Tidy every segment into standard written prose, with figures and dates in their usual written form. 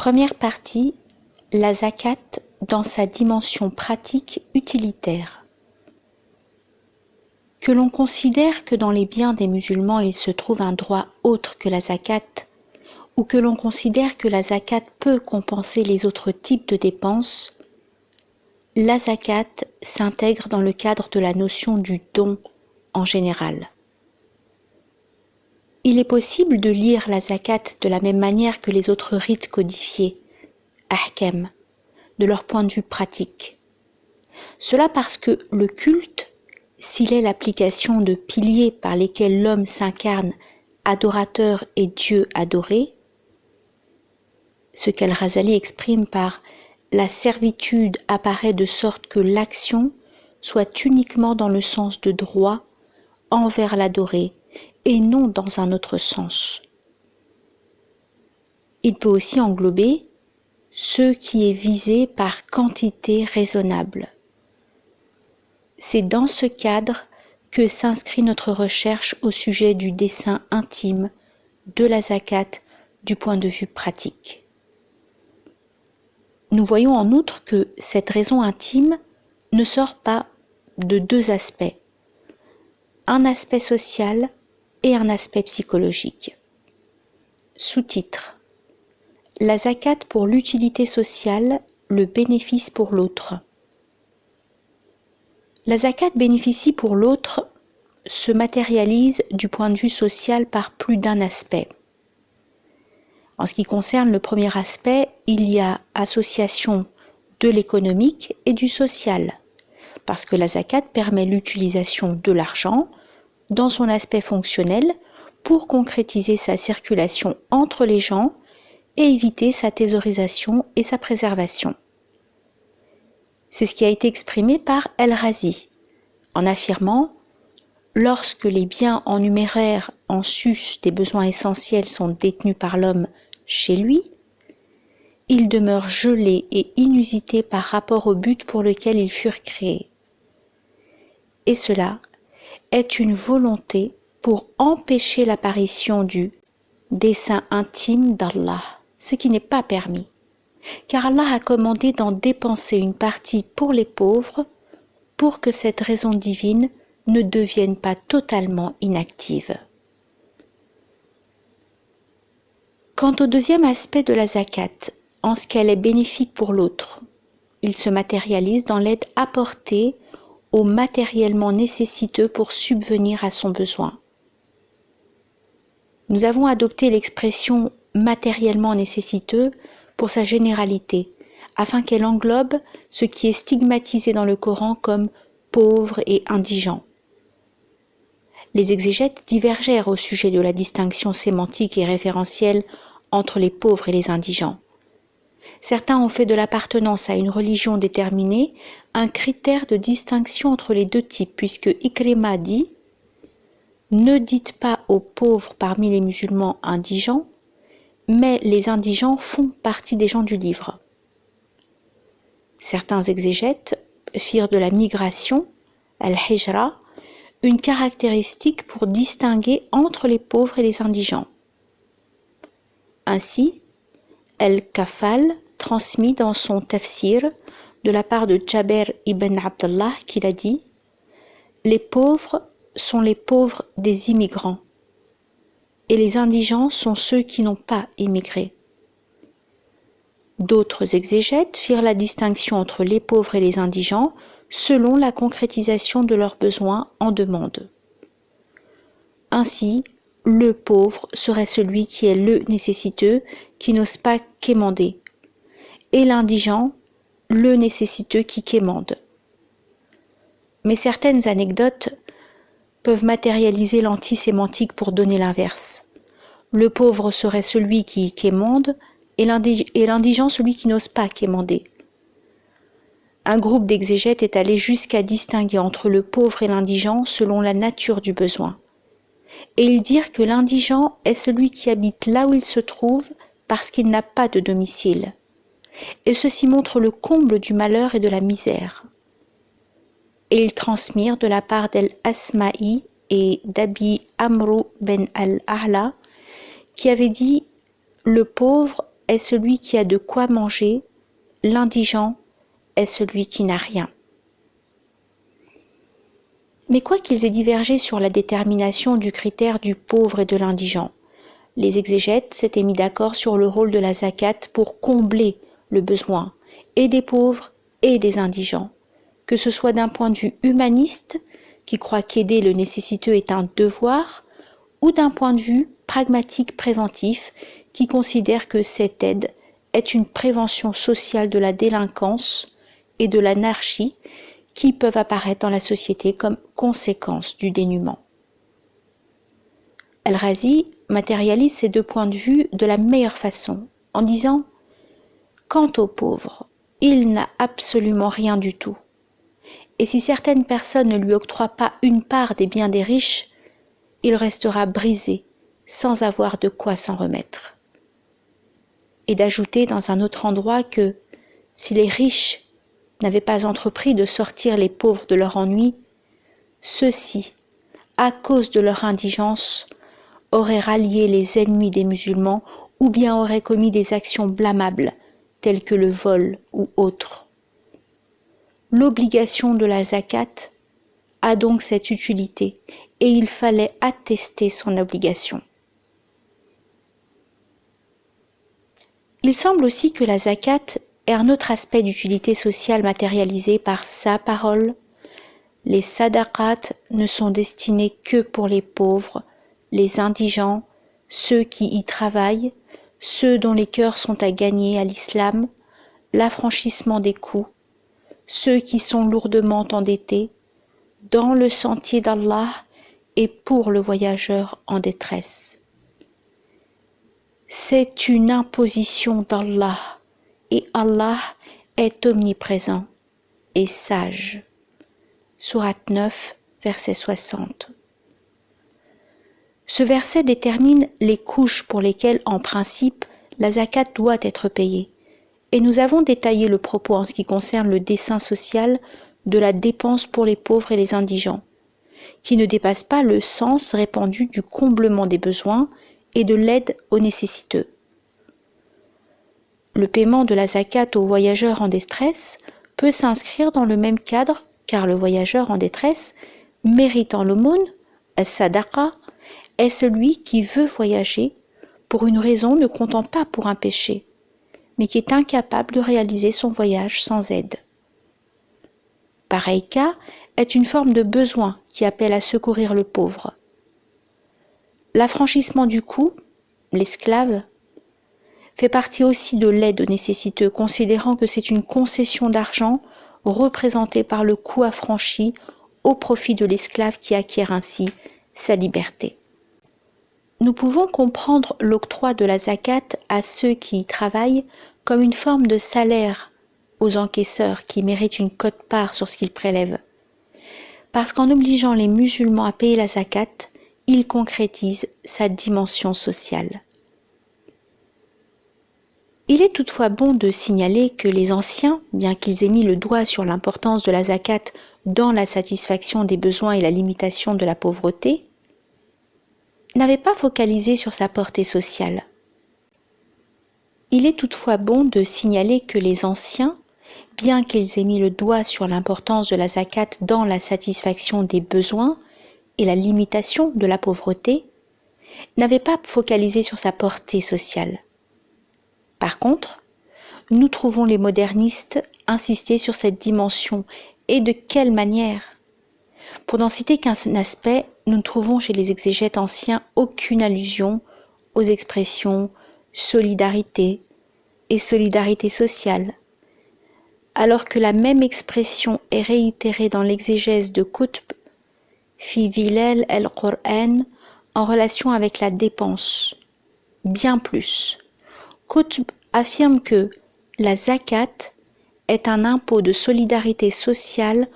Première partie, la zakat dans sa dimension pratique utilitaire. Que l'on considère que dans les biens des musulmans il se trouve un droit autre que la zakat, ou que l'on considère que la zakat peut compenser les autres types de dépenses, la zakat s'intègre dans le cadre de la notion du don en général. Il est possible de lire la zakat de la même manière que les autres rites codifiés, ahkam, de leur point de vue pratique. Cela parce que le culte, s'il est l'application de piliers par lesquels l'homme s'incarne adorateur et Dieu adoré, ce qu'Al-Ghazali exprime par « la servitude apparaît de sorte que l'action soit uniquement dans le sens de droit envers l'adoré et non dans un autre sens ». Il peut aussi englober ce qui est visé par quantité raisonnable. C'est dans ce cadre que s'inscrit notre recherche au sujet du dessein intime de la zakat du point de vue pratique. Nous voyons en outre que cette raison intime ne sort pas de deux aspects, un aspect social et un aspect psychologique. Sous-titre: la zakat pour l'utilité sociale, le bénéfice pour l'autre. La zakat bénéficie pour l'autre se matérialise du point de vue social par plus d'un aspect. En ce qui concerne le premier aspect, il y a association de l'économique et du social, parce que la zakat permet l'utilisation de l'argent dans son aspect fonctionnel pour concrétiser sa circulation entre les gens et éviter sa thésaurisation et sa préservation. C'est ce qui a été exprimé par El-Razi, en affirmant « Lorsque les biens en numéraire en sus des besoins essentiels sont détenus par l'homme chez lui, ils demeurent gelés et inusités par rapport au but pour lequel ils furent créés. Et cela est une volonté pour empêcher l'apparition du dessein intime d'Allah, ce qui n'est pas permis, car Allah a commandé d'en dépenser une partie pour les pauvres pour que cette raison divine ne devienne pas totalement inactive. Quant au deuxième aspect de la zakat, en ce qu'elle est bénéfique pour l'autre, il se matérialise dans l'aide apportée au matériellement nécessiteux pour subvenir à son besoin. Nous avons adopté l'expression matériellement nécessiteux pour sa généralité, afin qu'elle englobe ce qui est stigmatisé dans le Coran comme pauvre et indigent. Les exégètes divergèrent au sujet de la distinction sémantique et référentielle entre les pauvres et les indigents. Certains ont fait de l'appartenance à une religion déterminée un critère de distinction entre les deux types, puisque Ikrima dit « Ne dites pas aux pauvres parmi les musulmans indigents, mais les indigents font partie des gens du livre. » Certains exégètes firent de la migration, al-hijra, une caractéristique pour distinguer entre les pauvres et les indigents. Ainsi, Al-Kafal transmis dans son tafsir de la part de Jaber ibn Abdallah qu'il a dit « Les pauvres sont les pauvres des immigrants et les indigents sont ceux qui n'ont pas immigré. » D'autres exégètes firent la distinction entre les pauvres et les indigents selon la concrétisation de leurs besoins en demande. Ainsi, le pauvre serait celui qui est le nécessiteux, qui n'ose pas quémander, et l'indigent, le nécessiteux qui quémande. Mais certaines anecdotes peuvent matérialiser l'antisémantique pour donner l'inverse. Le pauvre serait celui qui quémande, et l'indigent celui qui n'ose pas quémander. Un groupe d'exégètes est allé jusqu'à distinguer entre le pauvre et l'indigent selon la nature du besoin. Et ils dirent que l'indigent est celui qui habite là où il se trouve parce qu'il n'a pas de domicile. Et ceci montre le comble du malheur et de la misère. Et ils transmirent de la part d'Al-Asma'i et d'Abi Amru ben al-A'la qui avait dit « Le pauvre est celui qui a de quoi manger, l'indigent est celui qui n'a rien. Mais quoi qu'ils aient divergé sur la détermination du critère du pauvre et de l'indigent, les exégètes s'étaient mis d'accord sur le rôle de la zakat pour combler le besoin et des pauvres et des indigents, que ce soit d'un point de vue humaniste, qui croit qu'aider le nécessiteux est un devoir, ou d'un point de vue pragmatique préventif, qui considère que cette aide est une prévention sociale de la délinquance et de l'anarchie qui peuvent apparaître dans la société comme conséquence du dénuement. Al-Razi matérialise ces deux points de vue de la meilleure façon en disant « Quant au pauvre, il n'a absolument rien du tout. Et si certaines personnes ne lui octroient pas une part des biens des riches, il restera brisé sans avoir de quoi s'en remettre. » Et d'ajouter dans un autre endroit que si les riches n'avaient pas entrepris de sortir les pauvres de leur ennui, ceux-ci, à cause de leur indigence, auraient rallié les ennemis des musulmans ou bien auraient commis des actions blâmables telles que le vol ou autres. L'obligation de la zakat a donc cette utilité et il fallait attester son obligation. Il semble aussi que la zakat est un autre aspect d'utilité sociale matérialisé par sa parole. Les sadaqat ne sont destinés que pour les pauvres, les indigents, ceux qui y travaillent, ceux dont les cœurs sont à gagner à l'islam, l'affranchissement des coûts, ceux qui sont lourdement endettés, dans le sentier d'Allah et pour le voyageur en détresse. C'est une imposition d'Allah et Allah est omniprésent et sage. Sourate 9, verset 60. Ce verset détermine les couches pour lesquelles, en principe, la zakat doit être payée. Et nous avons détaillé le propos en ce qui concerne le dessein social de la dépense pour les pauvres et les indigents, qui ne dépasse pas le sens répandu du comblement des besoins et de l'aide aux nécessiteux. Le paiement de la zakat aux voyageurs en détresse peut s'inscrire dans le même cadre car le voyageur en détresse, méritant l'aumône, as-sadaqa, est celui qui veut voyager pour une raison ne comptant pas pour un péché, mais qui est incapable de réaliser son voyage sans aide. Pareil cas est une forme de besoin qui appelle à secourir le pauvre. L'affranchissement du coût, l'esclave, fait partie aussi de l'aide aux nécessiteux, considérant que c'est une concession d'argent représentée par le coût affranchi au profit de l'esclave qui acquiert ainsi sa liberté. Nous pouvons comprendre l'octroi de la zakat à ceux qui y travaillent comme une forme de salaire aux encaisseurs qui méritent une quote-part sur ce qu'ils prélèvent. Parce qu'en obligeant les musulmans à payer la zakat, ils concrétisent sa dimension sociale. Il est toutefois bon de signaler que les anciens, bien qu'ils aient mis le doigt sur l'importance de la zakat dans la satisfaction des besoins et la limitation de la pauvreté, n'avaient pas focalisé sur sa portée sociale. Il est toutefois bon de signaler que les anciens, bien qu'ils aient mis le doigt sur l'importance de la zakat dans la satisfaction des besoins et la limitation de la pauvreté, n'avaient pas focalisé sur sa portée sociale. Par contre, nous trouvons les modernistes insister sur cette dimension, et de quelle manière ? Pour n'en citer qu'un aspect, nous ne trouvons chez les exégètes anciens aucune allusion aux expressions solidarité et solidarité sociale, alors que la même expression est réitérée dans l'exégèse de Qutb, fi Vilal al-Qur'an, en relation avec la dépense. Bien plus. Qutb affirme que la zakat est un impôt de solidarité sociale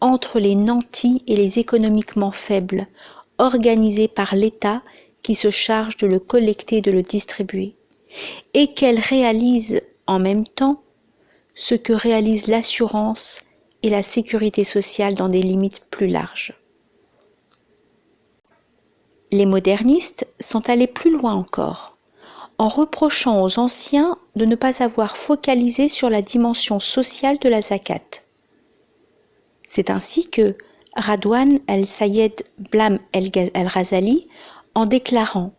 entre les nantis et les économiquement faibles, organisé par l'État qui se charge de le collecter et de le distribuer, et qu'elle réalise en même temps ce que réalisent l'assurance et la sécurité sociale dans des limites plus larges. Les modernistes sont allés plus loin encore, en reprochant aux anciens de ne pas avoir focalisé sur la dimension sociale de la zakat. C'est ainsi que Radwan el-Sayed Blam el-Ghazali, en déclarant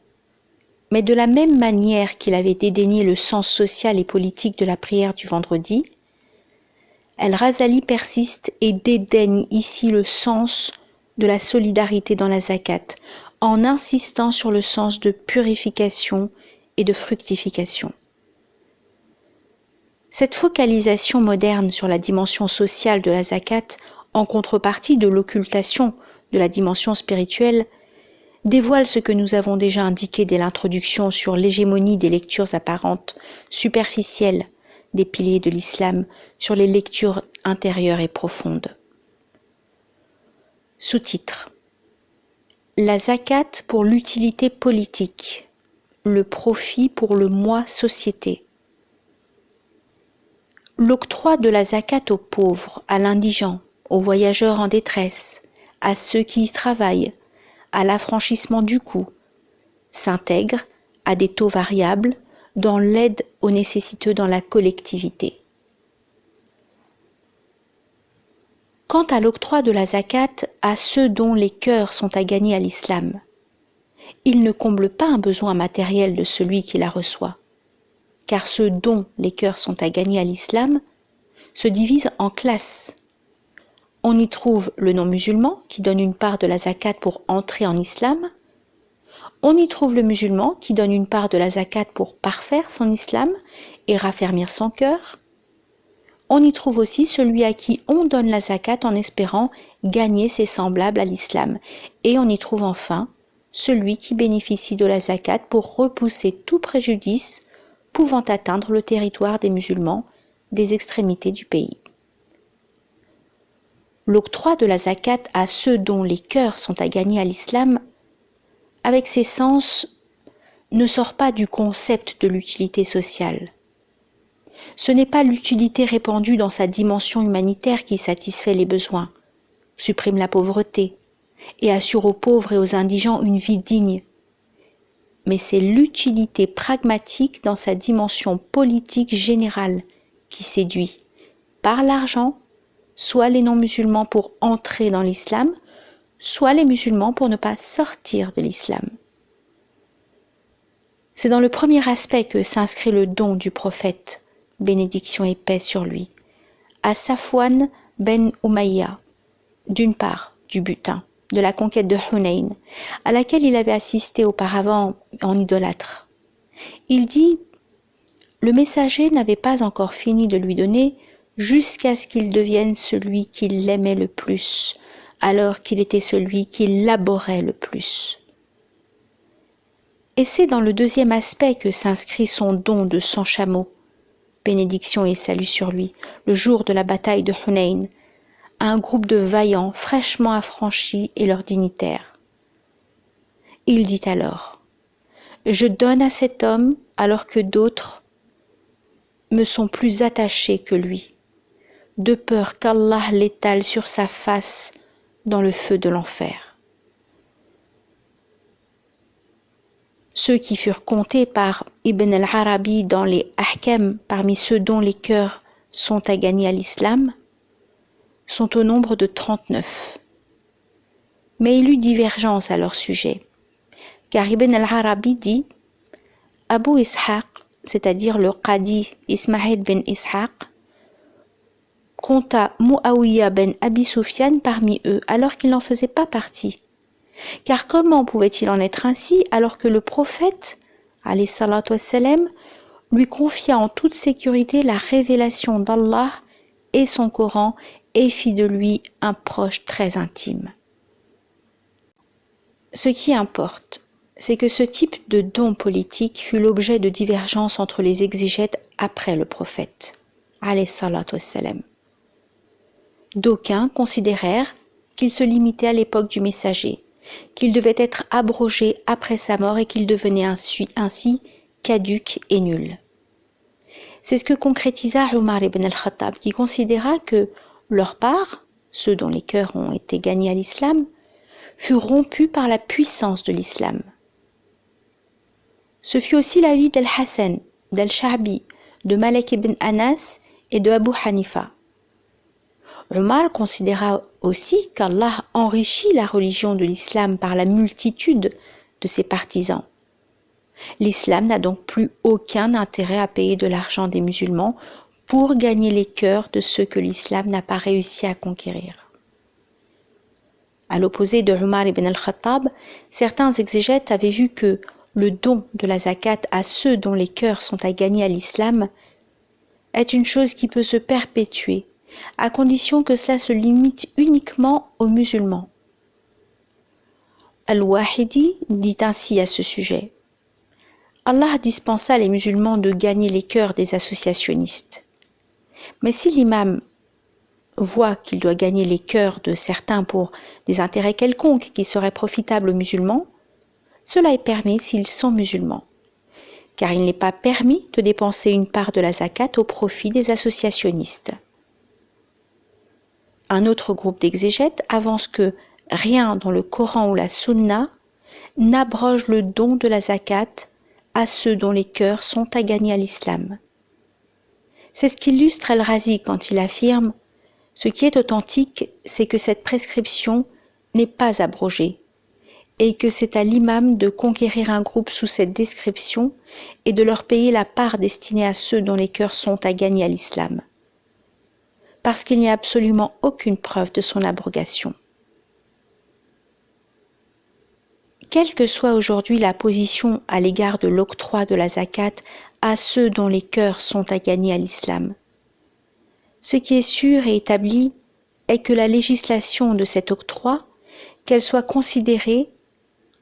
« Mais de la même manière qu'il avait dédaigné le sens social et politique de la prière du vendredi, el-Ghazali persiste et dédaigne ici le sens de la solidarité dans la zakat, en insistant sur le sens de purification et de fructification. » Cette focalisation moderne sur la dimension sociale de la zakat, en contrepartie de l'occultation de la dimension spirituelle, dévoile ce que nous avons déjà indiqué dès l'introduction sur l'hégémonie des lectures apparentes, superficielles, des piliers de l'islam, sur les lectures intérieures et profondes. Sous-titre: La zakat pour l'utilité politique, le profit pour le moi société. L'octroi de la zakat aux pauvres, à l'indigent, aux voyageurs en détresse, à ceux qui y travaillent, à l'affranchissement du coût, s'intègre à des taux variables dans l'aide aux nécessiteux dans la collectivité. Quant à l'octroi de la zakat à ceux dont les cœurs sont à gagner à l'islam, il ne comble pas un besoin matériel de celui qui la reçoit, car ceux dont les cœurs sont à gagner à l'islam se divisent en classes. On y trouve le non-musulman qui donne une part de la zakat pour entrer en islam. On y trouve le musulman qui donne une part de la zakat pour parfaire son islam et raffermir son cœur. On y trouve aussi celui à qui on donne la zakat en espérant gagner ses semblables à l'islam. Et on y trouve enfin celui qui bénéficie de la zakat pour repousser tout préjudice pouvant atteindre le territoire des musulmans des extrémités du pays. L'octroi de la zakat à ceux dont les cœurs sont à gagner à l'islam, avec ses sens, ne sort pas du concept de l'utilité sociale. Ce n'est pas l'utilité répandue dans sa dimension humanitaire qui satisfait les besoins, supprime la pauvreté et assure aux pauvres et aux indigents une vie digne, mais c'est l'utilité pragmatique dans sa dimension politique générale qui séduit, par l'argent, soit les non-musulmans pour entrer dans l'islam, soit les musulmans pour ne pas sortir de l'islam. C'est dans le premier aspect que s'inscrit le don du prophète, bénédiction et paix sur lui, à Safwan ben Umayya, d'une part du butin, de la conquête de Hunayn, à laquelle il avait assisté auparavant en idolâtre. Il dit « Le messager n'avait pas encore fini de lui donner jusqu'à ce qu'il devienne celui qui l'aimait le plus, alors qu'il était celui qui l'abhorrait le plus. » Et c'est dans le deuxième aspect que s'inscrit son don de 100 chameaux, bénédiction et salut sur lui, le jour de la bataille de Hunayn, à un groupe de vaillants fraîchement affranchis et leurs dignitaires. Il dit alors « Je donne à cet homme alors que d'autres me sont plus attachés que lui, de peur qu'Allah l'étale sur sa face dans le feu de l'enfer. » Ceux qui furent comptés par Ibn al-Arabi dans les Ahkam parmi ceux dont les cœurs sont à gagner à l'islam sont au nombre de 39. Mais il eut divergence à leur sujet, car Ibn al-Arabi dit « Abu Ishaq, c'est-à-dire le Qadi Ismaïl ben Ishaq, compta Muawiyah ben Abi Sufyan parmi eux, alors qu'il n'en faisait pas partie. Car comment pouvait-il en être ainsi alors que le prophète, alayhi salatu wassalam, lui confia en toute sécurité la révélation d'Allah et son Coran et fit de lui un proche très intime. Ce qui importe, c'est que ce type de don politique fut l'objet de divergences entre les exégètes après le prophète, alayhi salatu wassalam. D'aucuns considérèrent qu'il se limitait à l'époque du messager, qu'il devait être abrogé après sa mort et qu'il devenait ainsi caduc et nul. C'est ce que concrétisa Omar ibn al-Khattab, qui considéra que leur part, ceux dont les cœurs ont été gagnés à l'islam, fut rompue par la puissance de l'islam. Ce fut aussi l'avis d'Al-Hassan, d'Al-Sha'bi, de Malik ibn Anas et de Abu Hanifa. Omar considéra aussi qu'Allah enrichit la religion de l'islam par la multitude de ses partisans. L'islam n'a donc plus aucun intérêt à payer de l'argent des musulmans pour gagner les cœurs de ceux que l'islam n'a pas réussi à conquérir. À l'opposé de Omar ibn al-Khattab, certains exégètes avaient vu que le don de la zakat à ceux dont les cœurs sont à gagner à l'islam est une chose qui peut se perpétuer, à condition que cela se limite uniquement aux musulmans. Al-Wahidi dit ainsi à ce sujet: Allah dispensa les musulmans de gagner les cœurs des associationnistes. Mais si l'imam voit qu'il doit gagner les cœurs de certains pour des intérêts quelconques qui seraient profitables aux musulmans, cela est permis s'ils sont musulmans, car il n'est pas permis de dépenser une part de la zakat au profit des associationnistes. Un autre groupe d'exégètes avance que rien dans le Coran ou la Sunna n'abroge le don de la zakat à ceux dont les cœurs sont à gagner à l'islam. C'est ce qu'illustre Al-Razi quand il affirme: ce qui est authentique, c'est que cette prescription n'est pas abrogée et que c'est à l'imam de conquérir un groupe sous cette description et de leur payer la part destinée à ceux dont les cœurs sont à gagner à l'islam, parce qu'il n'y a absolument aucune preuve de son abrogation. Quelle que soit aujourd'hui la position à l'égard de l'octroi de la zakat à ceux dont les cœurs sont à gagner à l'islam, ce qui est sûr et établi est que la législation de cet octroi, qu'elle soit considérée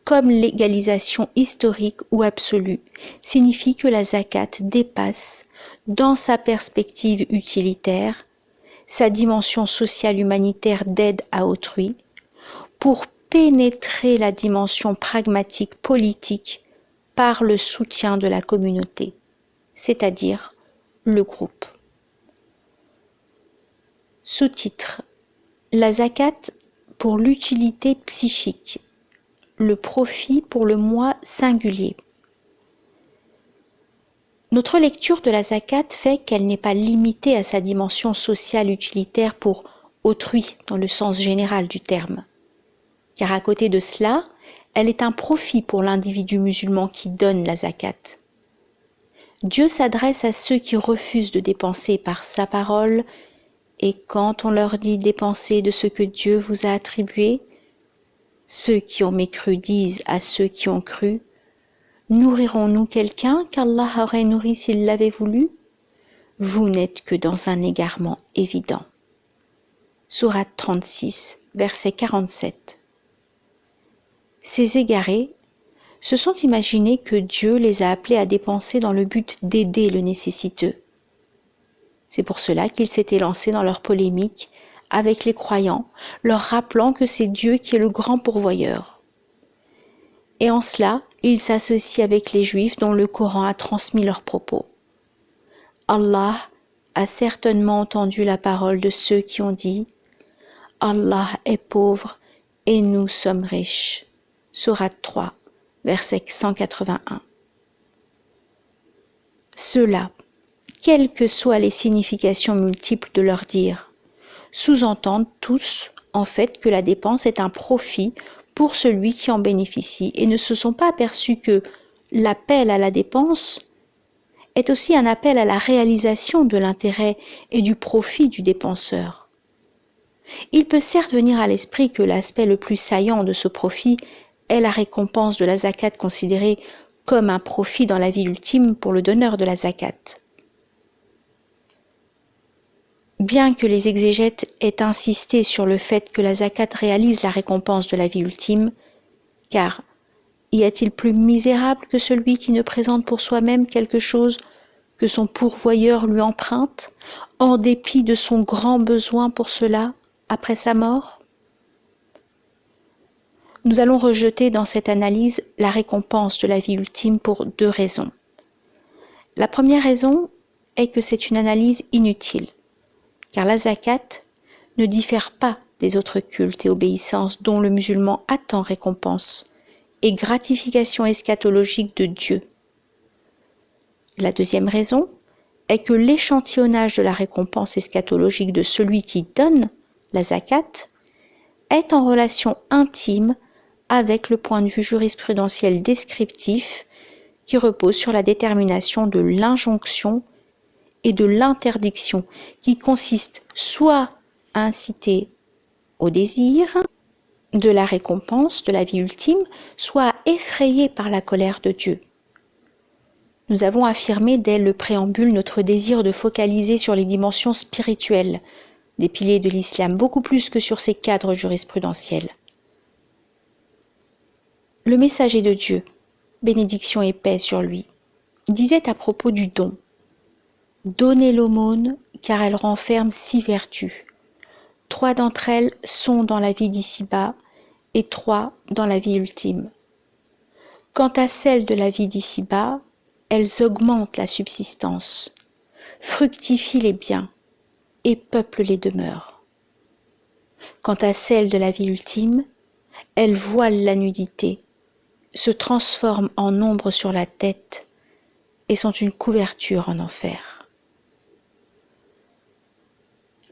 comme légalisation historique ou absolue, signifie que la zakat dépasse, dans sa perspective utilitaire, sa dimension sociale humanitaire d'aide à autrui, pour pénétrer la dimension pragmatique politique par le soutien de la communauté, c'est-à-dire le groupe. Sous-titre: la zakat pour l'utilité psychique, le profit pour le moi singulier. Notre lecture de la zakat fait qu'elle n'est pas limitée à sa dimension sociale utilitaire pour autrui dans le sens général du terme, car à côté de cela, elle est un profit pour l'individu musulman qui donne la zakat. Dieu s'adresse à ceux qui refusent de dépenser par sa parole, et quand on leur dit dépenser de ce que Dieu vous a attribué, ceux qui ont mécru disent à ceux qui ont cru: nourrirons-nous quelqu'un qu'Allah aurait nourri s'il l'avait voulu? Vous n'êtes que dans un égarement évident. Sourate 36, verset 47. Ces égarés se sont imaginés que Dieu les a appelés à dépenser dans le but d'aider le nécessiteux. C'est pour cela qu'ils s'étaient lancés dans leur polémique avec les croyants, leur rappelant que c'est Dieu qui est le grand pourvoyeur. Et en cela, ils s'associent avec les Juifs dont le Coran a transmis leurs propos. Allah a certainement entendu la parole de ceux qui ont dit: Allah est pauvre et nous sommes riches. Sourate 3, verset 181. Ceux-là, quelles que soient les significations multiples de leur dire, sous-entendent tous en fait que la dépense est un profit pour celui qui en bénéficie et ne se sont pas aperçus que l'appel à la dépense est aussi un appel à la réalisation de l'intérêt et du profit du dépenseur. Il peut certes venir à l'esprit que l'aspect le plus saillant de ce profit est la récompense de la zakat considérée comme un profit dans la vie ultime pour le donneur de la zakat. Bien que les exégètes aient insisté sur le fait que la zakat réalise la récompense de la vie ultime, car y a-t-il plus misérable que celui qui ne présente pour soi-même quelque chose que son pourvoyeur lui emprunte, en dépit de son grand besoin pour cela, après sa mort? Nous allons rejeter dans cette analyse la récompense de la vie ultime pour deux raisons. La première raison est que c'est une analyse inutile, car la zakat ne diffère pas des autres cultes et obéissances dont le musulman attend récompense et gratification eschatologique de Dieu. La deuxième raison est que l'échantillonnage de la récompense eschatologique de celui qui donne la zakat est en relation intime avec le point de vue jurisprudentiel descriptif qui repose sur la détermination de l'injonction et de l'interdiction qui consiste soit à inciter au désir de la récompense de la vie ultime, soit à effrayer par la colère de Dieu. Nous avons affirmé dès le préambule notre désir de focaliser sur les dimensions spirituelles des piliers de l'islam, beaucoup plus que sur ses cadres jurisprudentiels. Le messager de Dieu, bénédiction et paix sur lui, disait à propos du don: « Donnez l'aumône, car elle renferme 6 vertus. 3 d'entre elles sont dans la vie d'ici-bas et 3 dans la vie ultime. Quant à celles de la vie d'ici-bas, elles augmentent la subsistance, fructifient les biens et peuplent les demeures. Quant à celles de la vie ultime, elles voilent la nudité, se transforment en ombre sur la tête et sont une couverture en enfer. »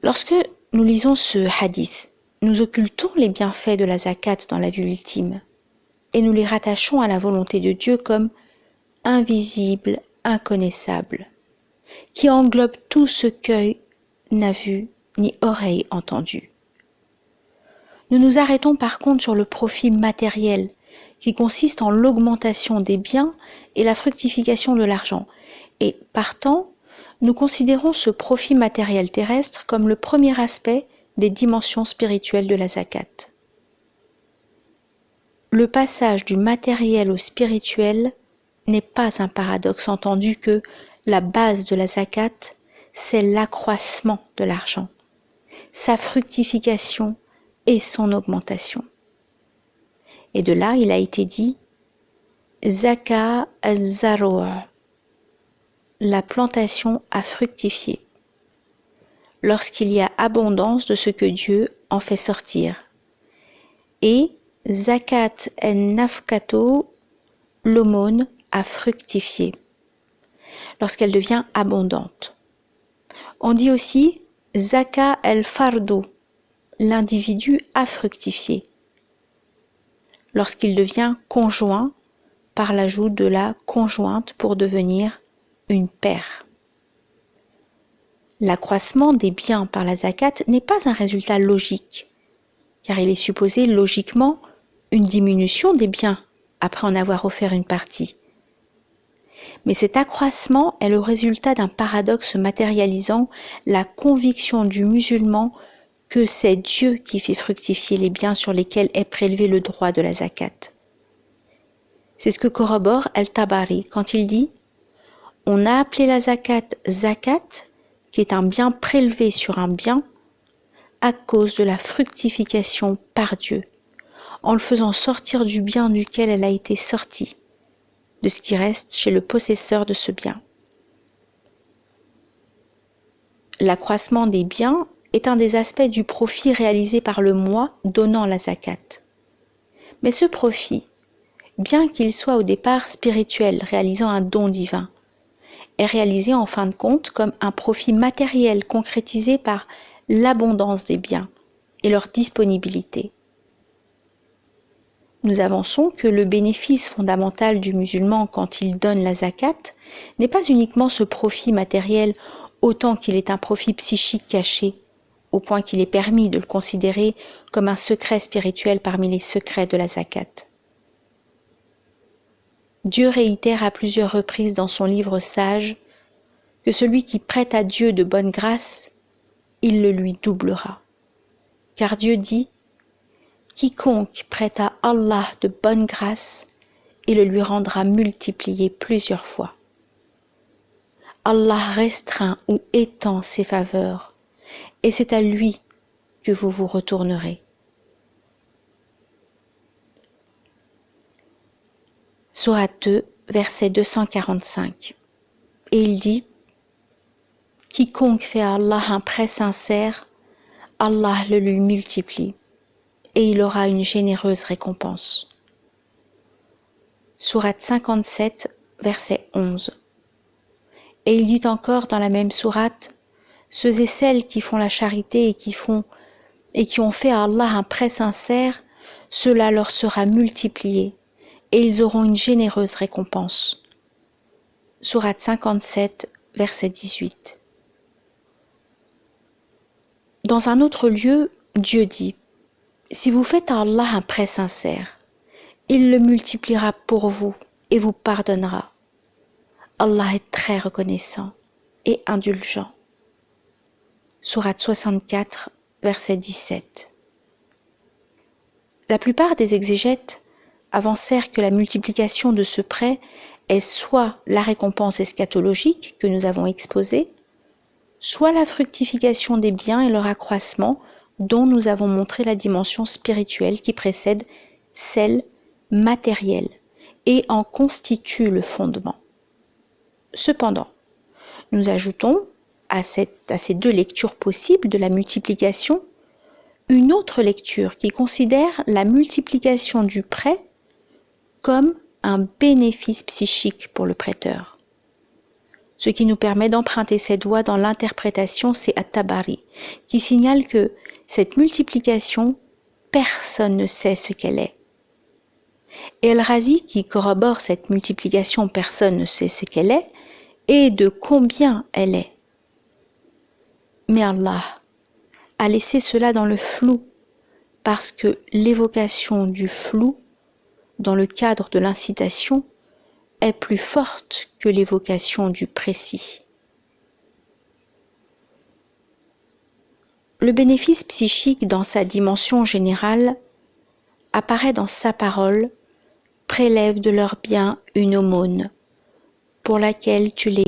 Lorsque nous lisons ce hadith, nous occultons les bienfaits de la zakat dans la vie ultime et nous les rattachons à la volonté de Dieu comme invisible, inconnaissable, qui englobe tout ce qu'œil n'a vu ni oreille entendu. Nous nous arrêtons par contre sur le profit matériel qui consiste en l'augmentation des biens et la fructification de l'argent. Et partant, nous considérons ce profit matériel terrestre comme le premier aspect des dimensions spirituelles de la zakat. Le passage du matériel au spirituel n'est pas un paradoxe, entendu que la base de la zakat, c'est l'accroissement de l'argent, sa fructification et son augmentation. Et de là, il a été dit Zaka az-zarwa, la plantation a fructifié, lorsqu'il y a abondance de ce que Dieu en fait sortir. Et Zakat en-nafkato, l'aumône a fructifié, lorsqu'elle devient abondante. On dit aussi Zaka el-fardo, l'individu a fructifié, lorsqu'il devient conjoint par l'ajout de la conjointe pour devenir une paire. L'accroissement des biens par la zakat n'est pas un résultat logique, car il est supposé logiquement une diminution des biens après en avoir offert une partie. Mais cet accroissement est le résultat d'un paradoxe matérialisant la conviction du musulman que c'est Dieu qui fait fructifier les biens sur lesquels est prélevé le droit de la zakat. C'est ce que corrobore Al-Tabari quand il dit « On a appelé la zakat zakat, qui est un bien prélevé sur un bien, à cause de la fructification par Dieu, en le faisant sortir du bien duquel elle a été sortie, de ce qui reste chez le possesseur de ce bien. » L'accroissement des biens est un des aspects du profit réalisé par le moi donnant la zakat. Mais ce profit, bien qu'il soit au départ spirituel, réalisant un don divin, est réalisé en fin de compte comme un profit matériel concrétisé par l'abondance des biens et leur disponibilité. Nous avançons que le bénéfice fondamental du musulman quand il donne la zakat n'est pas uniquement ce profit matériel autant qu'il est un profit psychique caché, au point qu'il est permis de le considérer comme un secret spirituel parmi les secrets de la zakat. Dieu réitère à plusieurs reprises dans son livre sage que celui qui prête à Dieu de bonne grâce, il le lui doublera. Car Dieu dit « Quiconque prête à Allah de bonne grâce, il le lui rendra multiplié plusieurs fois. » Allah restreint ou étend ses faveurs, et c'est à lui que vous vous retournerez. Sourate 2, verset 245. Et il dit « Quiconque fait à Allah un prêt sincère, Allah le lui multiplie, et il aura une généreuse récompense. » Sourate 57, verset 11. Et il dit encore dans la même sourate, ceux et celles qui font la charité et qui ont fait à Allah un prêt sincère, cela leur sera multiplié et ils auront une généreuse récompense. Sourate 57, verset 18. Dans un autre lieu, Dieu dit, si vous faites à Allah un prêt sincère, il le multipliera pour vous et vous pardonnera. Allah est très reconnaissant et indulgent. Sourate 64, verset 17. La plupart des exégètes avancèrent que la multiplication de ce prêt est soit la récompense eschatologique que nous avons exposée, soit la fructification des biens et leur accroissement dont nous avons montré la dimension spirituelle qui précède celle matérielle et en constitue le fondement. Cependant, nous ajoutons à ces deux lectures possibles de la multiplication une autre lecture qui considère la multiplication du prêt comme un bénéfice psychique pour le prêteur. Ce qui nous permet d'emprunter cette voie dans l'interprétation, c'est At-Tabari, qui signale que cette multiplication, personne ne sait ce qu'elle est. Et El-Razi, qui corrobore cette multiplication, personne ne sait ce qu'elle est, et de combien elle est. Mais Allah a laissé cela dans le flou, parce que l'évocation du flou, dans le cadre de l'incitation, est plus forte que l'évocation du précis. Le bénéfice psychique dans sa dimension générale apparaît dans sa parole, prélève de leurs biens une aumône, pour laquelle tu les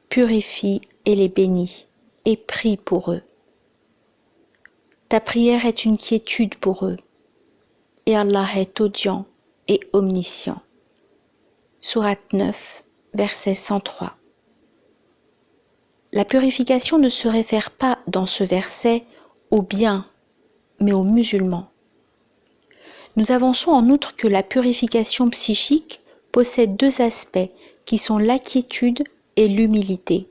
purifies et les bénis, et prie pour eux. Ta prière est une quiétude pour eux, et Allah est audient et omniscient. Sourate 9, verset 103. La purification ne se réfère pas dans ce verset aux biens, mais aux musulmans. Nous avançons en outre que la purification psychique possède deux aspects qui sont la quiétude et l'humilité.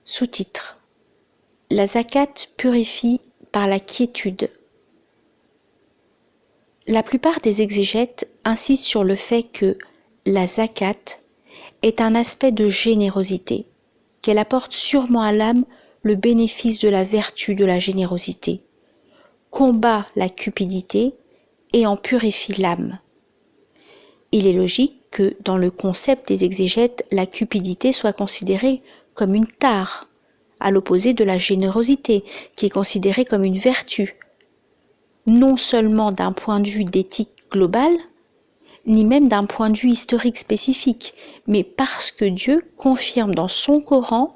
Sous-titre: la zakat purifie par la quiétude. La plupart des exégètes insistent sur le fait que la zakat est un aspect de générosité, qu'elle apporte sûrement à l'âme le bénéfice de la vertu de la générosité, combat la cupidité et en purifie l'âme. Il est logique que dans le concept des exégètes, la cupidité soit considérée comme une tare, à l'opposé de la générosité, qui est considérée comme une vertu, non seulement d'un point de vue d'éthique globale, ni même d'un point de vue historique spécifique, mais parce que Dieu confirme dans son Coran,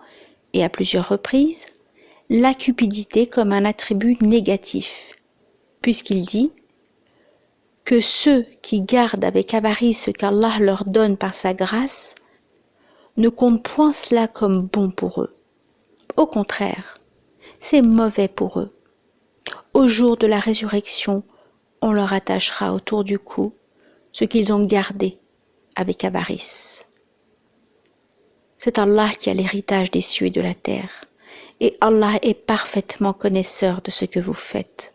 et à plusieurs reprises, la cupidité comme un attribut négatif, puisqu'il dit que ceux qui gardent avec avarice ce qu'Allah leur donne par sa grâce ne comptent point cela comme bon pour eux. Au contraire, c'est mauvais pour eux. Au jour de la résurrection, on leur attachera autour du cou ce qu'ils ont gardé avec avarice. C'est Allah qui a l'héritage des cieux et de la terre, et Allah est parfaitement connaisseur de ce que vous faites.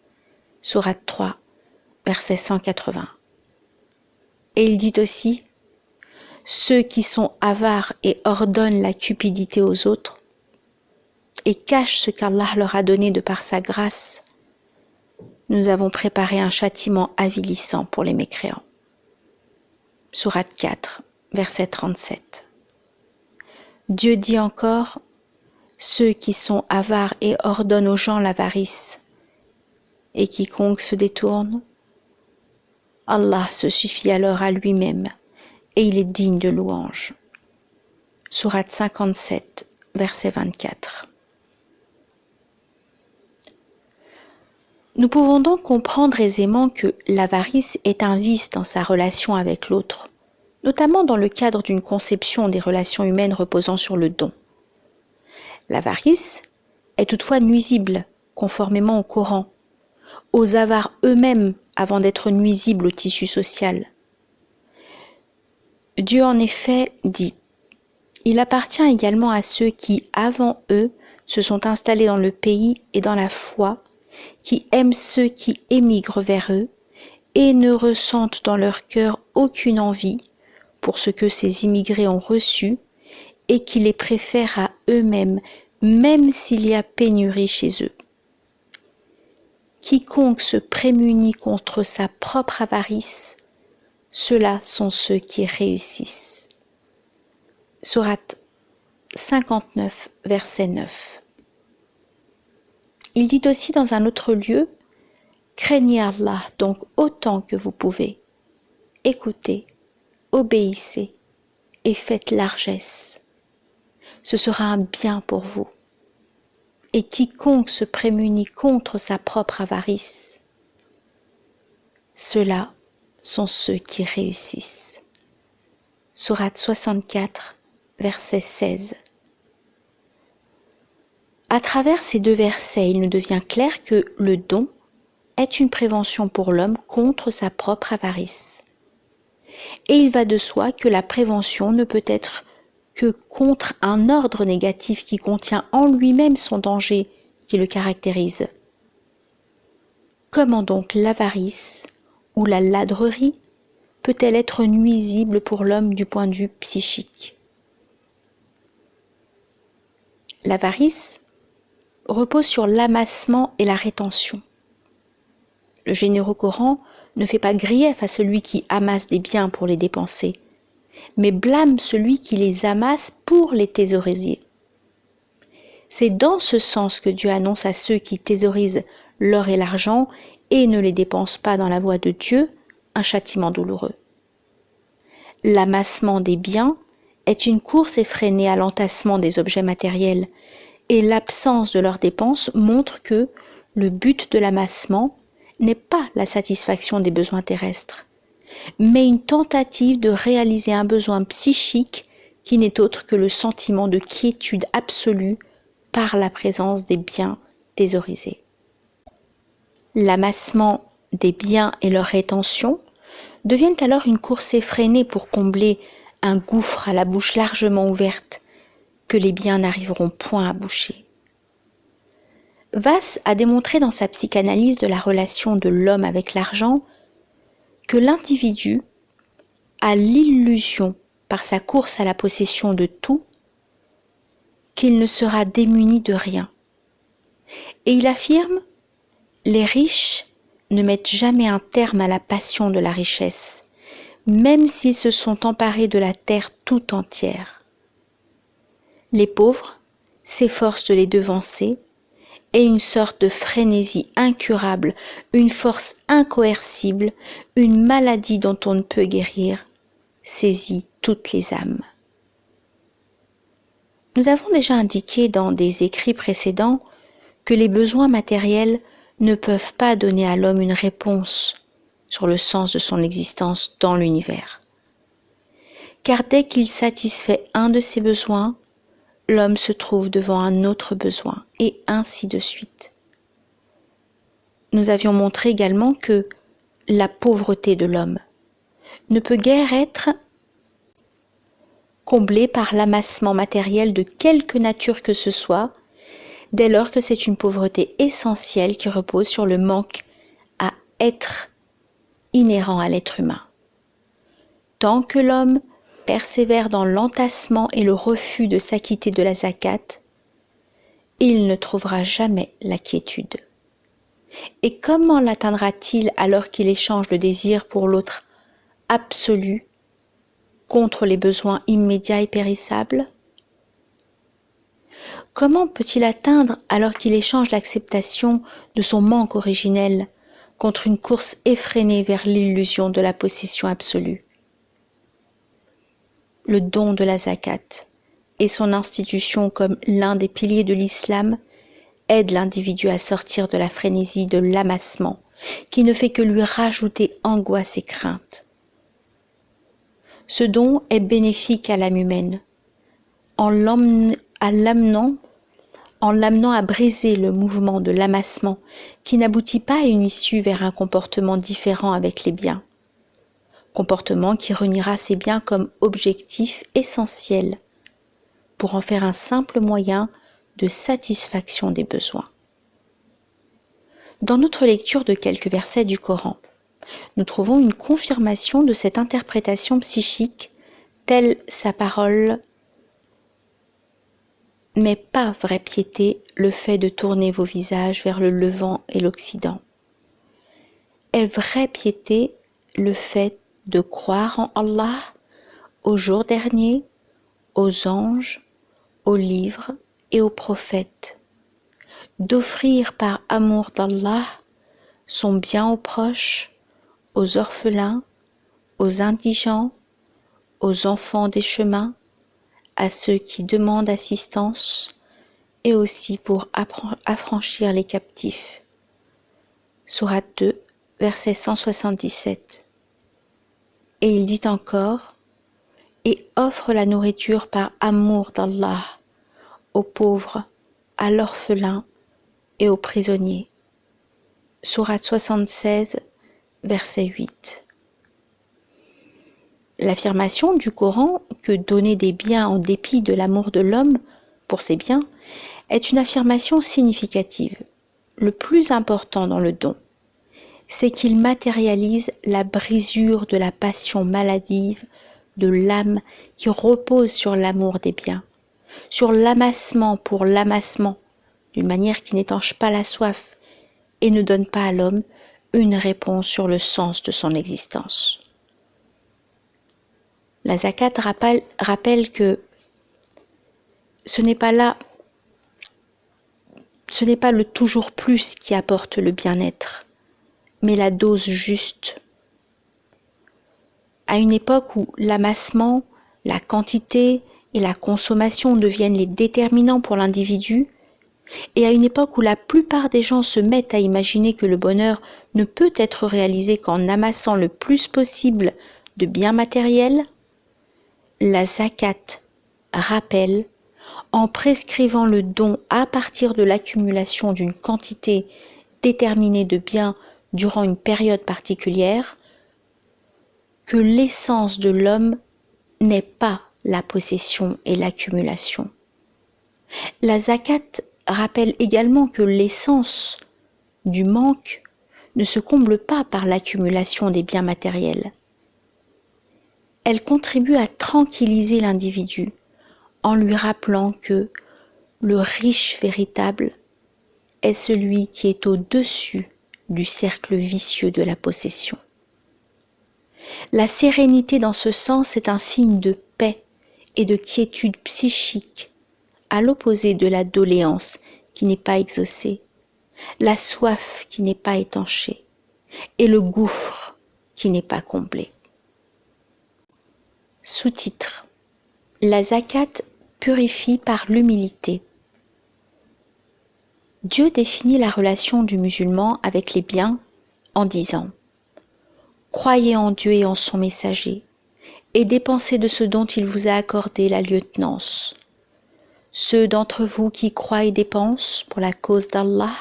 Sourate 3, verset 180. Et il dit aussi, ceux qui sont avares et ordonnent la cupidité aux autres, et cachent ce qu'Allah leur a donné de par sa grâce, nous avons préparé un châtiment avilissant pour les mécréants. Sourate 4, verset 37. Dieu dit encore, ceux qui sont avares et ordonnent aux gens l'avarice, et quiconque se détourne, Allah se suffit alors à lui-même, et il est digne de louange. Sourate 57, verset 24. Nous pouvons donc comprendre aisément que l'avarice est un vice dans sa relation avec l'autre, notamment dans le cadre d'une conception des relations humaines reposant sur le don. L'avarice est toutefois nuisible, conformément au Coran, aux avares eux-mêmes avant d'être nuisible au tissu social. Dieu en effet dit Il appartient également à ceux qui, avant eux, se sont installés dans le pays et dans la foi, qui aiment ceux qui émigrent vers eux et ne ressentent dans leur cœur aucune envie pour ce que ces immigrés ont reçu et qui les préfèrent à eux-mêmes, même s'il y a pénurie chez eux. Quiconque se prémunit contre sa propre avarice, ceux-là sont ceux qui réussissent. Sourate 59, verset 9. Il dit aussi dans un autre lieu, « Craignez Allah donc autant que vous pouvez. Écoutez, obéissez et faites largesse. Ce sera un bien pour vous. Et quiconque se prémunit contre sa propre avarice, ceux-là sont ceux qui réussissent. » Sourate 64, verset 16. À travers ces deux versets, il nous devient clair que le don est une prévention pour l'homme contre sa propre avarice. Et il va de soi que la prévention ne peut être que contre un ordre négatif qui contient en lui-même son danger qui le caractérise. Comment donc l'avarice ou la ladrerie peut-elle être nuisible pour l'homme du point de vue psychique ? L'avarice repose sur l'amassement et la rétention. Le généreux Coran ne fait pas grief à celui qui amasse des biens pour les dépenser, mais blâme celui qui les amasse pour les thésauriser. C'est dans ce sens que Dieu annonce à ceux qui thésaurisent l'or et l'argent et ne les dépensent pas dans la voie de Dieu un châtiment douloureux. L'amassement des biens est une course effrénée à l'entassement des objets matériels, et l'absence de leurs dépenses montre que le but de l'amassement n'est pas la satisfaction des besoins terrestres, mais une tentative de réaliser un besoin psychique qui n'est autre que le sentiment de quiétude absolue par la présence des biens thésaurisés. L'amassement des biens et leur rétention deviennent alors une course effrénée pour combler un gouffre à la bouche largement ouverte que les biens n'arriveront point à boucher. Vass a démontré dans sa psychanalyse de la relation de l'homme avec l'argent que l'individu a l'illusion, par sa course à la possession de tout, qu'il ne sera démuni de rien. Et il affirme « Les riches ne mettent jamais un terme à la passion de la richesse, même s'ils se sont emparés de la terre tout entière. Les pauvres s'efforcent de les devancer, et une sorte de frénésie incurable, une force incoercible, une maladie dont on ne peut guérir, saisit toutes les âmes. » Nous avons déjà indiqué dans des écrits précédents que les besoins matériels ne peuvent pas donner à l'homme une réponse sur le sens de son existence dans l'univers. Car dès qu'il satisfait un de ses besoins, l'homme se trouve devant un autre besoin, et ainsi de suite. Nous avions montré également que la pauvreté de l'homme ne peut guère être comblée par l'amassement matériel de quelque nature que ce soit, dès lors que c'est une pauvreté essentielle qui repose sur le manque à être inhérent à l'être humain. Tant que l'homme persévère dans l'entassement et le refus de s'acquitter de la zakat, il ne trouvera jamais la quiétude. Et comment l'atteindra-t-il alors qu'il échange le désir pour l'autre absolu contre les besoins immédiats et périssables ? Comment peut-il atteindre alors qu'il échange l'acceptation de son manque originel contre une course effrénée vers l'illusion de la possession absolue ? Le don de la zakat et son institution comme l'un des piliers de l'islam aide l'individu à sortir de la frénésie de l'amassement qui ne fait que lui rajouter angoisse et crainte. Ce don est bénéfique à l'âme humaine en l'amenant à briser le mouvement de l'amassement qui n'aboutit pas à une issue vers un comportement différent avec les biens. Comportement qui reniera ces biens comme objectif essentiel pour en faire un simple moyen de satisfaction des besoins. Dans notre lecture de quelques versets du Coran, nous trouvons une confirmation de cette interprétation psychique telle sa parole. Mais pas vraie piété le fait de tourner vos visages vers le levant et l'occident. Est vraie piété le fait de croire en Allah, au jour dernier, aux anges, aux livres et aux prophètes, d'offrir par amour d'Allah son bien aux proches, aux orphelins, aux indigents, aux enfants des chemins, à ceux qui demandent assistance, et aussi pour affranchir les captifs. Sourate 2, verset 177. Et il dit encore, et offre la nourriture par amour d'Allah aux pauvres, à l'orphelin et aux prisonniers. Sourate 76, verset 8. L'affirmation du Coran que donner des biens en dépit de l'amour de l'homme pour ses biens est une affirmation significative. Le plus important dans le don, c'est qu'il matérialise la brisure de la passion maladive de l'âme qui repose sur l'amour des biens, sur l'amassement pour l'amassement, d'une manière qui n'étanche pas la soif et ne donne pas à l'homme une réponse sur le sens de son existence. La zakat rappelle que ce n'est pas le toujours plus qui apporte le bien-être, mais la dose juste. À une époque où l'amassement, la quantité et la consommation deviennent les déterminants pour l'individu, et à une époque où la plupart des gens se mettent à imaginer que le bonheur ne peut être réalisé qu'en amassant le plus possible de biens matériels, la zakat rappelle, en prescrivant le don à partir de l'accumulation d'une quantité déterminée de biens durant une période particulière, que l'essence de l'homme n'est pas la possession et l'accumulation. La zakat rappelle également que l'essence du manque ne se comble pas par l'accumulation des biens matériels. Elle contribue à tranquilliser l'individu en lui rappelant que le riche véritable est celui qui est au-dessus du cercle vicieux de la possession. La sérénité dans ce sens est un signe de paix et de quiétude psychique, à l'opposé de la doléance qui n'est pas exaucée, la soif qui n'est pas étanchée et le gouffre qui n'est pas comblé. Sous-titre: La zakat purifie par l'humilité. Dieu définit la relation du musulman avec les biens en disant: Croyez en Dieu et en son messager, et dépensez de ce dont il vous a accordé la lieutenance. Ceux d'entre vous qui croient et dépensent pour la cause d'Allah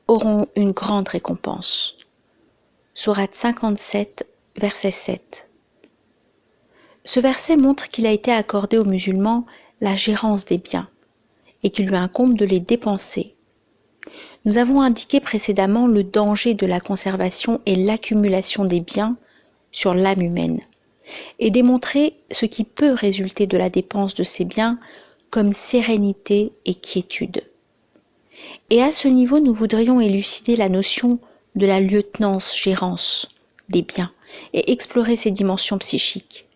auront une grande récompense. Sourate 57, verset 7. Ce verset montre qu'il a été accordé aux musulmans la gérance des biens et qu'il lui incombe de les dépenser. Nous avons indiqué précédemment le danger de la conservation et l'accumulation des biens sur l'âme humaine et démontré ce qui peut résulter de la dépense de ces biens comme sérénité et quiétude. Et à ce niveau, nous voudrions élucider la notion de la lieutenance-gérance des biens et explorer ses dimensions psychiques.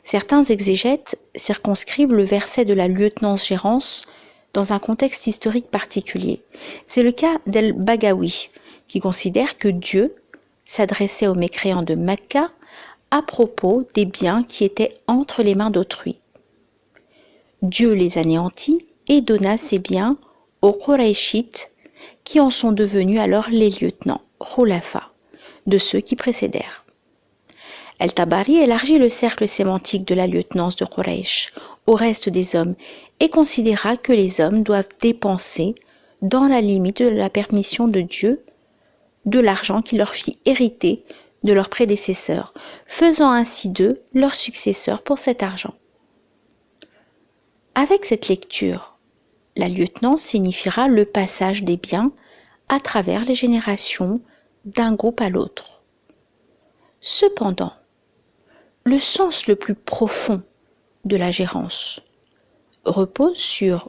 Certains exégètes circonscrivent le verset de la lieutenance-gérance dans un contexte historique particulier. C'est le cas d'El-Bagawi, qui considère que Dieu s'adressait aux mécréants de Mecca à propos des biens qui étaient entre les mains d'autrui. Dieu les anéantit et donna ces biens aux Qurayshites, qui en sont devenus alors les lieutenants, khulafa, de ceux qui précédèrent. El-Tabari élargit le cercle sémantique de la lieutenance de Quraysh au reste des hommes et considéra que les hommes doivent dépenser, dans la limite de la permission de Dieu, de l'argent qu'il leur fit hériter de leurs prédécesseurs, faisant ainsi d'eux leurs successeurs pour cet argent. Avec cette lecture, la lieutenance signifiera le passage des biens à travers les générations d'un groupe à l'autre. Cependant, le sens le plus profond de la gérance repose sur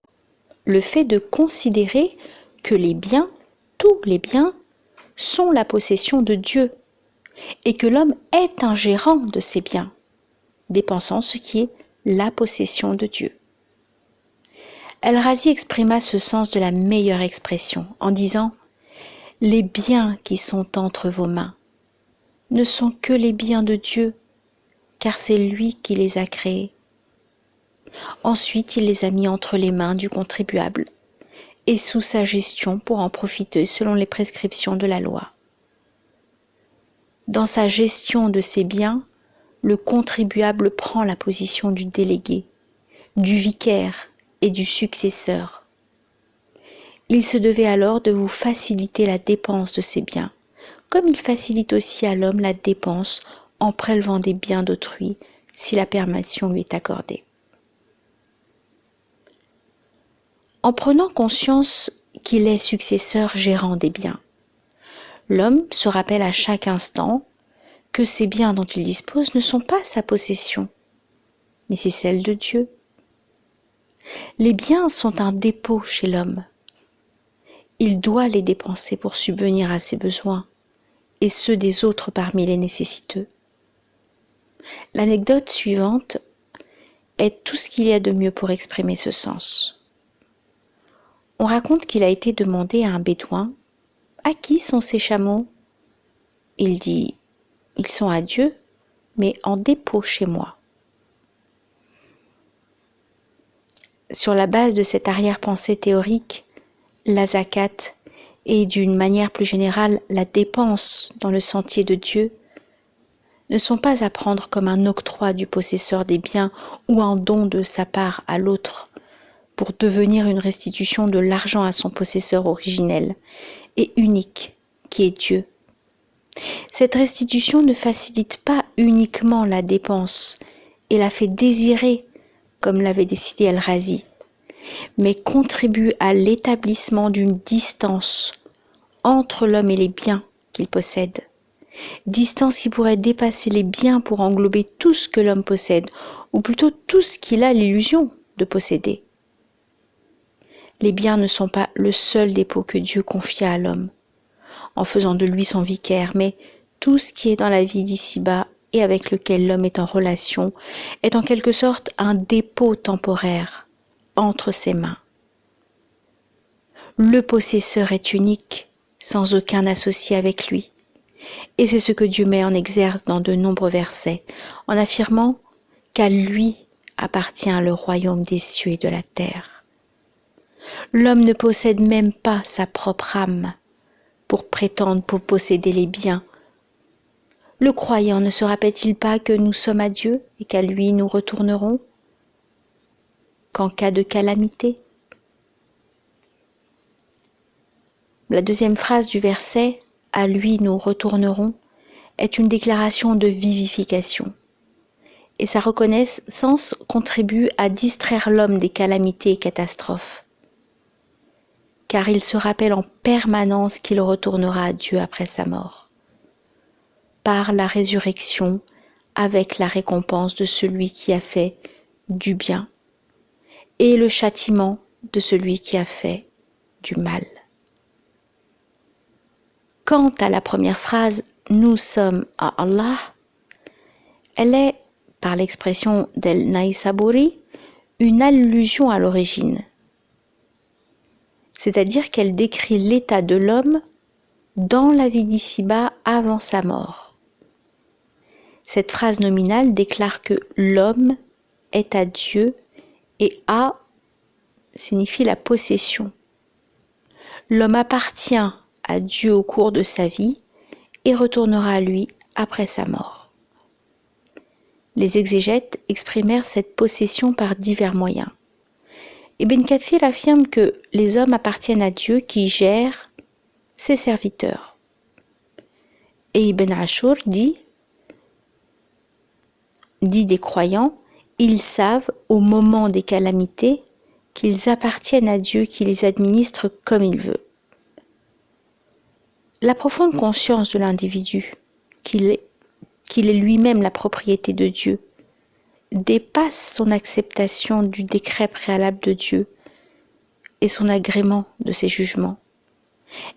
le fait de considérer que les biens, tous les biens, sont la possession de Dieu et que l'homme est un gérant de ces biens, dépensant ce qui est la possession de Dieu. El-Razi exprima ce sens de la meilleure expression en disant « Les biens qui sont entre vos mains ne sont que les biens de Dieu, car c'est lui qui les a créés. Ensuite, il les a mis entre les mains du contribuable et sous sa gestion pour en profiter selon les prescriptions de la loi. Dans sa gestion de ses biens, le contribuable prend la position du délégué, du vicaire et du successeur. Il se devait alors de vous faciliter la dépense de ses biens, comme il facilite aussi à l'homme la dépense en prélevant des biens d'autrui si la permission lui est accordée. En prenant conscience qu'il est successeur gérant des biens, l'homme se rappelle à chaque instant que ces biens dont il dispose ne sont pas sa possession, mais c'est celle de Dieu. Les biens sont un dépôt chez l'homme. Il doit les dépenser pour subvenir à ses besoins et ceux des autres parmi les nécessiteux. L'anecdote suivante est tout ce qu'il y a de mieux pour exprimer ce sens. On raconte qu'il a été demandé à un bédouin « À qui sont ces chameaux ?» Il dit « Ils sont à Dieu, mais en dépôt chez moi. » Sur la base de cette arrière-pensée théorique, la zakat et d'une manière plus générale la dépense dans le sentier de Dieu ne sont pas à prendre comme un octroi du possesseur des biens ou un don de sa part à l'autre pour devenir une restitution de l'argent à son possesseur originel et unique qui est Dieu. Cette restitution ne facilite pas uniquement la dépense et la fait désirer comme l'avait décidé El-Razi, mais contribue à l'établissement d'une distance entre l'homme et les biens qu'il possède. Distance qui pourrait dépasser les biens pour englober tout ce que l'homme possède, ou plutôt tout ce qu'il a l'illusion de posséder. Les biens ne sont pas le seul dépôt que Dieu confia à l'homme, en faisant de lui son vicaire, mais tout ce qui est dans la vie d'ici-bas et avec lequel l'homme est en relation est en quelque sorte un dépôt temporaire entre ses mains. Le possesseur est unique, sans aucun associé avec lui. Et c'est ce que Dieu met en exergue dans de nombreux versets, en affirmant qu'à lui appartient le royaume des cieux et de la terre. L'homme ne possède même pas sa propre âme pour prétendre posséder les biens. Le croyant ne se rappelle-t-il pas que nous sommes à Dieu et qu'à lui nous retournerons qu'en cas de calamité? La deuxième phrase du verset « À lui nous retournerons » est une déclaration de vivification. Et sa reconnaissance contribue à distraire l'homme des calamités et catastrophes. Car il se rappelle en permanence qu'il retournera à Dieu après sa mort. Par la résurrection, avec la récompense de celui qui a fait du bien et le châtiment de celui qui a fait du mal. Quant à la première phrase « Nous sommes à Allah », elle est, par l'expression d'El-Naïsabouri, une allusion à l'origine. C'est-à-dire qu'elle décrit l'état de l'homme dans la vie d'ici-bas avant sa mort. Cette phrase nominale déclare que l'homme est à Dieu et a signifie la possession. L'homme appartient à Dieu au cours de sa vie et retournera à lui après sa mort. Les exégètes exprimèrent cette possession par divers moyens. Ibn Kathir affirme que les hommes appartiennent à Dieu qui gère ses serviteurs. Et Ibn Ashur dit des croyants, Ils savent, au moment des calamités, qu'ils appartiennent à Dieu qui les administre comme il veut. La profonde conscience de l'individu, qu'il est lui-même la propriété de Dieu, dépasse son acceptation du décret préalable de Dieu et son agrément de ses jugements.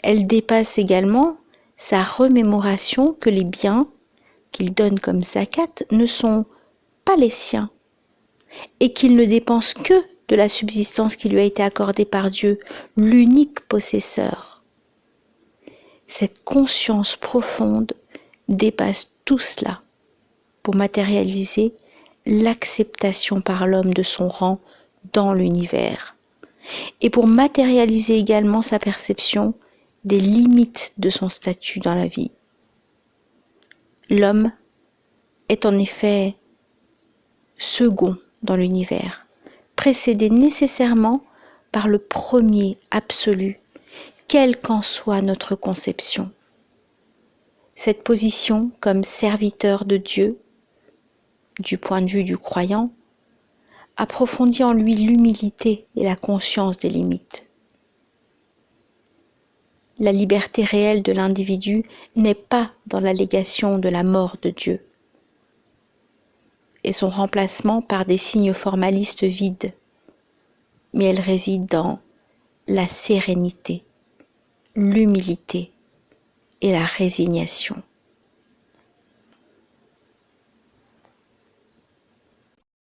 Elle dépasse également sa remémoration que les biens qu'il donne comme zakat ne sont pas les siens et qu'il ne dépense que de la subsistance qui lui a été accordée par Dieu, l'unique possesseur. Cette conscience profonde dépasse tout cela pour matérialiser l'acceptation par l'homme de son rang dans l'univers et pour matérialiser également sa perception des limites de son statut dans la vie. L'homme est en effet second dans l'univers, précédé nécessairement par le premier absolu, quelle qu'en soit notre conception. Cette position comme serviteur de Dieu, du point de vue du croyant, approfondit en lui l'humilité et la conscience des limites. La liberté réelle de l'individu n'est pas dans l'allégation de la mort de Dieu et son remplacement par des signes formalistes vides, mais elle réside dans la sérénité, l'humilité et la résignation.